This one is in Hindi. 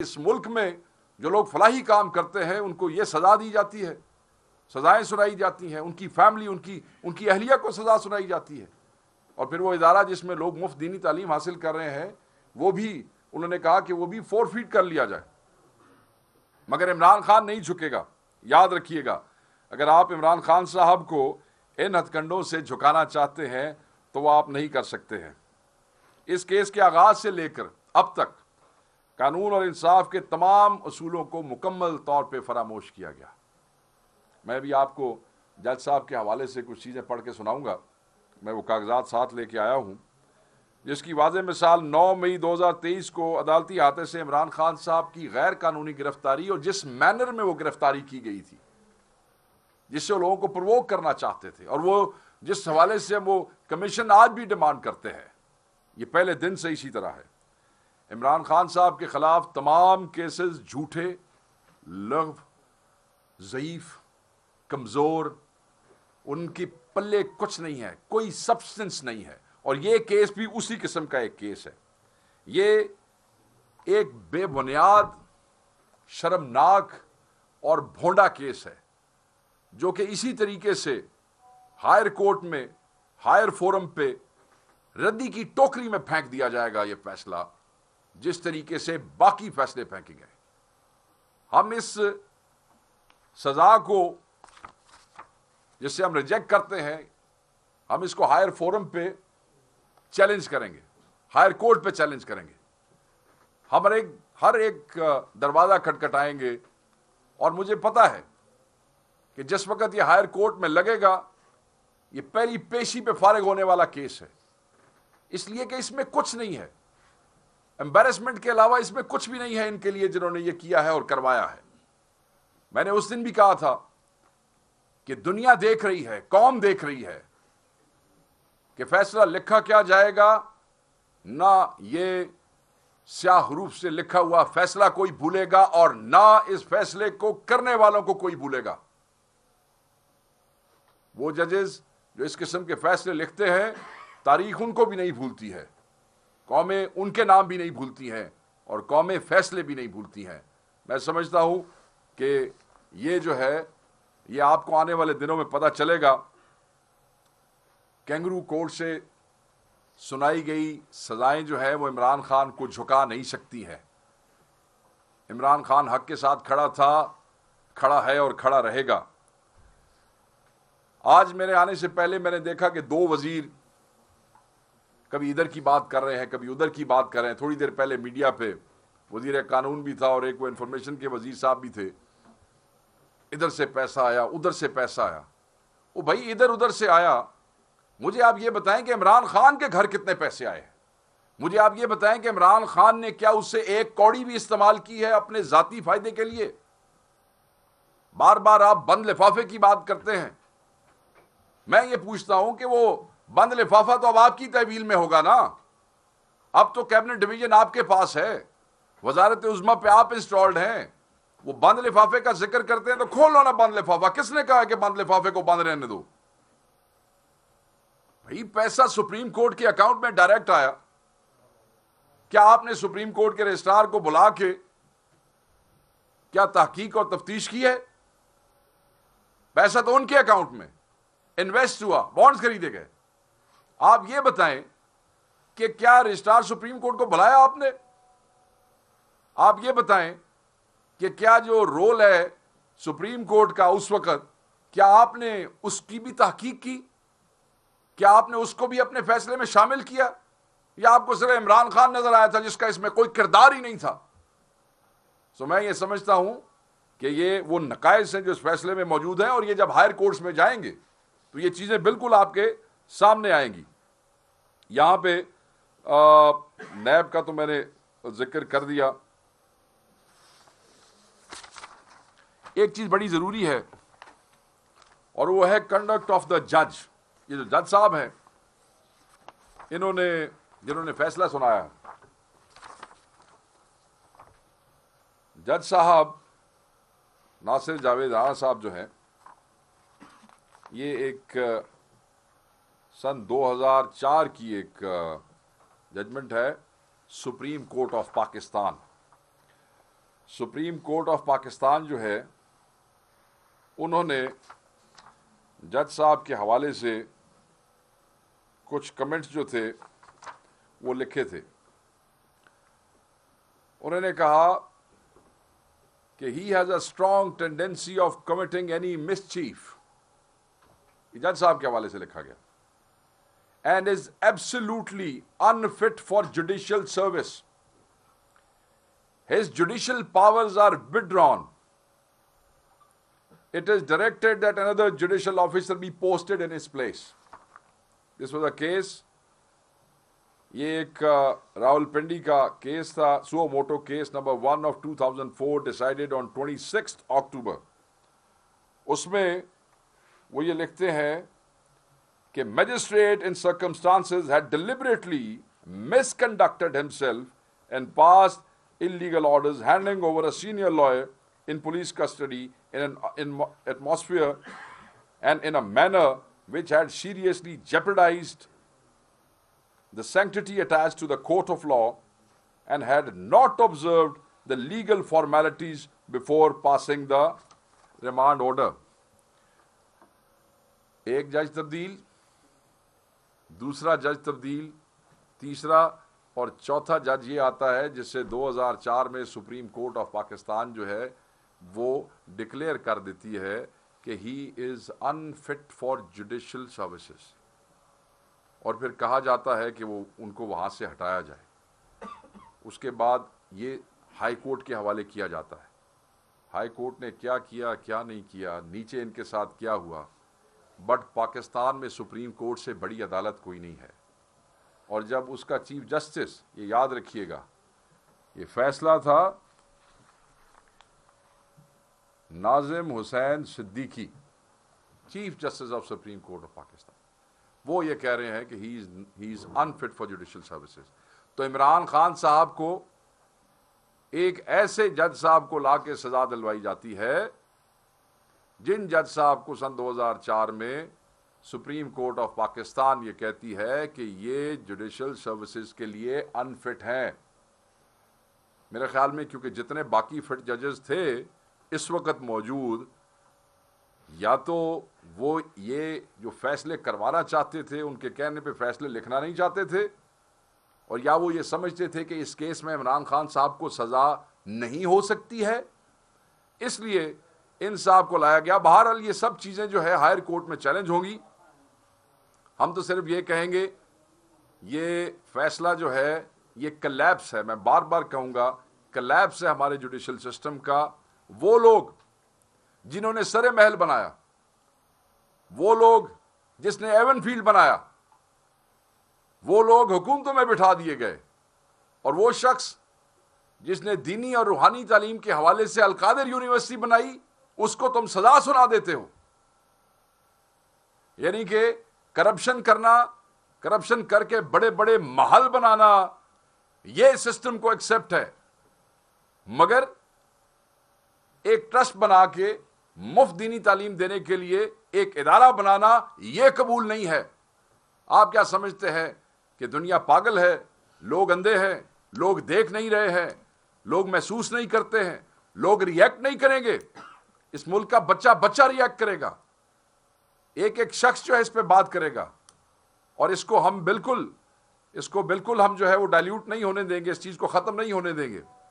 इस मुल्क में जो लोग फलाही काम करते हैं उनको ये सजा दी जाती है, सजाएं सुनाई जाती हैं, उनकी फैमिली, उनकी अहलिया को सजा सुनाई जाती है। और फिर वो इदारा जिसमें लोग मुफ्त दीनी तालीम हासिल कर रहे हैं वो भी उन्होंने कहा कि वो भी फोरफीट कर लिया जाए। मगर इमरान खान नहीं झुकेगा। याद रखिएगा, अगर आप इमरान खान साहब को इन हथकंडों से झुकाना चाहते हैं तो वो आप नहीं कर सकते हैं। इस केस के आगाज से लेकर अब तक कानून और इंसाफ के तमाम असूलों को मुकम्मल तौर पे फरामोश किया गया। मैं भी आपको जज साहब के हवाले से कुछ चीज़ें पढ़ के सुनाऊंगा। मैं वो कागजात साथ लेके आया हूँ, जिसकी वाज़ेह मिसाल 9 मई 2023 को अदालती हाथे से इमरान खान साहब की गैर कानूनी गिरफ्तारी और जिस मैनर में वो गिरफ्तारी की गई थी, जिससे वो लोगों को प्रवोक करना चाहते थे, और वो जिस हवाले से वो कमीशन आज भी डिमांड करते हैं, ये पहले दिन से इसी तरह है। इमरान खान साहब के खिलाफ तमाम केसेस झूठे, लग़्व, ज़ईफ़, कमज़ोर, उनकी पल्ले कुछ नहीं है, कोई सब्सटेंस नहीं है। और ये केस भी उसी किस्म का एक केस है। ये एक बेबुनियाद, शर्मनाक और भोंडा केस है, जो कि इसी तरीके से हायर कोर्ट में, हायर फोरम पे रद्दी की टोकरी में फेंक दिया जाएगा ये फैसला, जिस तरीके से बाकी फैसले फेंके गए। हम इस सजा को जिससे हम रिजेक्ट करते हैं, हम इसको हायर फोरम पे चैलेंज करेंगे, हायर कोर्ट पे चैलेंज करेंगे। हम हर एक दरवाजा खटखटाएंगे। और मुझे पता है कि जिस वक्त ये हायर कोर्ट में लगेगा, ये पहली पेशी पे फारिग होने वाला केस है, इसलिए कि इसमें कुछ नहीं है, एम्बैरेसमेंट के अलावा इसमें कुछ भी नहीं है इनके लिए, जिन्होंने ये किया है और करवाया है। मैंने उस दिन भी कहा था कि दुनिया देख रही है, कौम देख रही है कि फैसला लिखा क्या जाएगा, ना ये स्याह हरूफ से लिखा हुआ फैसला कोई भूलेगा और ना इस फैसले को करने वालों को कोई भूलेगा। वो जजेस जो इस किस्म के फैसले लिखते हैं, तारीख उनको भी नहीं भूलती है, कौमें उनके नाम भी नहीं भूलती हैं और कौमें फैसले भी नहीं भूलती हैं। मैं समझता हूं कि ये जो है, ये आपको आने वाले दिनों में पता चलेगा। कैंगरू कोर्ट से सुनाई गई सजाएं जो है वो इमरान खान को झुका नहीं सकती हैं। इमरान खान हक के साथ खड़ा था, खड़ा है और खड़ा रहेगा। आज मेरे आने से पहले मैंने देखा कि 2 वजीर कभी इधर की बात कर रहे हैं, कभी उधर की बात कर रहे हैं। थोड़ी देर पहले मीडिया पे वजीर कानून भी था और एक वो इंफॉर्मेशन के वजीर साहब भी थे। इधर से पैसा आया, उधर से पैसा आया। वो भाई इधर उधर से आया, मुझे आप ये बताएं कि इमरान खान के घर कितने पैसे आए हैं। मुझे आप ये बताएं कि इमरान खान ने क्या उससे एक कौड़ी भी इस्तेमाल की है अपने जाती फायदे के लिए। बार बार आप बंद लिफाफे की बात करते हैं। मैं ये पूछता हूं कि वो बंद लिफाफा तो अब आपकी तहवील में होगा ना। अब तो कैबिनेट डिवीजन आपके पास है, वजारत उज़्मा पे आप इंस्टॉल्ड हैं। वो बंद लिफाफे का जिक्र करते हैं तो खोल लो ना बंद लिफाफा। किसने कहा कि बंद लिफाफे को बंद रहने दो? भाई पैसा सुप्रीम कोर्ट के अकाउंट में डायरेक्ट आया। क्या आपने सुप्रीम कोर्ट के रजिस्ट्रार को बुला के क्या तहकीक और तफ्तीश की है? पैसा तो उनके अकाउंट में इन्वेस्ट हुआ, बॉन्ड्स खरीदे गए। आप ये बताएं कि क्या रजिस्ट्रार सुप्रीम कोर्ट को बुलाया आपने? आप ये बताएं कि क्या जो रोल है सुप्रीम कोर्ट का उस वक्त, क्या आपने उसकी भी तहकीक की? क्या आपने उसको भी अपने फैसले में शामिल किया, या आपको सिर्फ इमरान खान नजर आया था जिसका इसमें कोई किरदार ही नहीं था? तो मैं ये समझता हूं कि ये वो नकाइस हैं जो इस फैसले में मौजूद हैं, और ये जब हायर कोर्ट्स में जाएंगे तो ये चीजें बिल्कुल आपके सामने आएंगी। यहां पे नैब का तो मैंने जिक्र कर दिया। एक चीज बड़ी जरूरी है और वो है कंडक्ट ऑफ द जज। ये जो जज साहब हैं, जिन्होंने फैसला सुनाया, जज साहब नासिर जावेद राणा साहब जो हैं, ये एक सन 2004 की एक जजमेंट है supreme court of Pakistan. Supreme court of Pakistan जो है, उन्होंने जज साहब के हवाले से कुछ कमेंट्स जो थे वो लिखे थे। उन्होंने कहा कि he has a strong tendency of committing any mischief, जज साहब के हवाले से लिखा गया, and is absolutely unfit for judicial service. His judicial powers are withdrawn. It is directed that another judicial officer be posted in his place. This was a case. ये एक रावलपिंडी का केस था, suo motu case number 1 of 2004 decided on 26th October. उसमें वो ये लिखते हैं कि magistrate in circumstances had deliberately misconducted himself and passed illegal orders handing over a senior lawyer in police custody in an atmosphere and in a manner which had seriously jeopardized the sanctity attached to the court of law and had not observed the legal formalities before passing the remand order. एक जज तब्दील, दूसरा जज तब्दील, तीसरा और चौथा जज ये आता है जिससे 2004 में सुप्रीम कोर्ट ऑफ पाकिस्तान जो है वो डिक्लेयर कर देती है कि he is unfit for judicial services, और फिर कहा जाता है कि वो उनको वहाँ से हटाया जाए। उसके बाद ये हाई कोर्ट के हवाले किया जाता है। हाई कोर्ट ने क्या किया क्या नहीं किया, नीचे इनके साथ क्या हुआ, बट पाकिस्तान में सुप्रीम कोर्ट से बड़ी अदालत कोई नहीं है। और जब उसका चीफ जस्टिस, ये याद रखिएगा, ये फैसला था Nazim Hussain Siddiqui, chief justice of supreme court of Pakistan, वो ये कह रहे हैं कि he is unfit for judicial services. तो इमरान खान साहब को एक ऐसे जज साहब को लाके सजा दिलवाई जाती है जिन जज साहब को सन 2004 में सुप्रीम कोर्ट ऑफ पाकिस्तान ये कहती है कि ये जुडिशियल सर्विसेज के लिए अनफिट हैं। मेरे ख्याल में क्योंकि जितने बाकी फिट जजेस थे इस वक्त मौजूद, या तो वो ये जो फैसले करवाना चाहते थे उनके कहने पे फैसले लिखना नहीं चाहते थे, और या वो ये समझते थे कि इस केस में इमरान खान साहब को सज़ा नहीं हो सकती है, इसलिए इन साहब को लाया गया। बहरहाल ये सब चीज़ें जो है हायर कोर्ट में चैलेंज होंगी। हम तो सिर्फ ये कहेंगे ये फैसला जो है ये कलैप्स है, मैं बार बार कहूँगा कलैप्स है हमारे जुडिशियल सिस्टम का। वो लोग जिन्होंने सरे महल बनाया, वो लोग जिसने एवनफील्ड बनाया, वो लोग हुकूमतों में बिठा दिए गए, और वो शख्स जिसने दीनी और रूहानी तालीम के हवाले से अलकादिर यूनिवर्सिटी बनाई, उसको तुम सजा सुना देते हो। यानी कि करप्शन करना, करप्शन करके बड़े बड़े महल बनाना, यह सिस्टम को एक्सेप्ट है, मगर एक ट्रस्ट बना के मुफ्त दीनी तालीम देने के लिए एक इदारा बनाना यह कबूल नहीं है। आप क्या समझते हैं कि दुनिया पागल है, लोग अंधे हैं, लोग देख नहीं रहे हैं, लोग महसूस नहीं करते हैं, लोग रिएक्ट नहीं करेंगे? इस मुल्क का बच्चा बच्चा रिएक्ट करेगा, एक एक शख्स जो है इस पे बात करेगा, और इसको बिल्कुल हम जो है वो डाइल्यूट नहीं होने देंगे, इस चीज को खत्म नहीं होने देंगे।